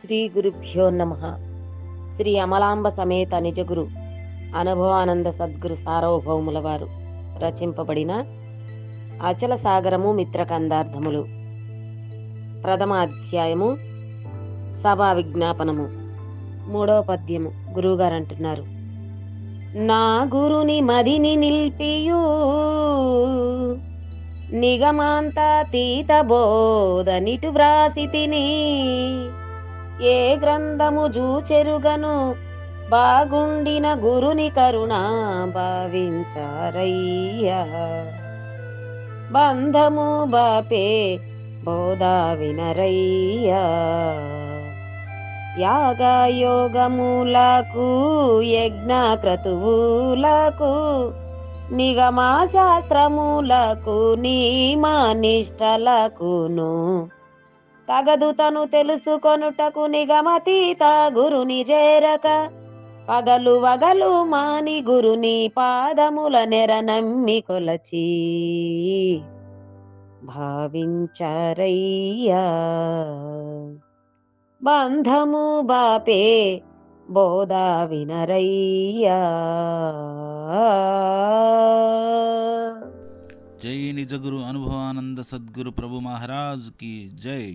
శ్రీ గురుభ్యో నమ. శ్రీ అమలాంబ సమేత నిజగురు అనుభవానంద సద్గురు సార్వభౌముల వారు రచింపబడిన అచల సాగరము మిత్రకందార్థములు ప్రథమ అధ్యాయము సభా విజ్ఞాపనము. మూడవ పద్యము. గురువుగారు అంటున్నారు: నా గురుని మదిని నిల్పియు నిగమాంతాతీత బోధనిటు వ్రాసి తిని, ఏ గ్రంథము జూచెరుగను బాగుండిన గురుని కరుణ భావించారయ్యా. బంధము బాపే బోధా వినరయ్యా. యాగయోగములకు యజ్ఞ క్రతువులకు నిగమా శాస్త్రములకు నియమా నిష్టలకును తగదు తను తెలుసుకొనుటకు నిగమతీత గురుని చేరక, పగలు వగలు మాని గురుని పాదముల నెర నమ్మి కొలచి భావించారయ్యా. బంధము బాపే బోధా వినరయ్యా. జై నిజగురు అనుభవానంద సద్గురు ప్రభు మహారాజ్ की जय।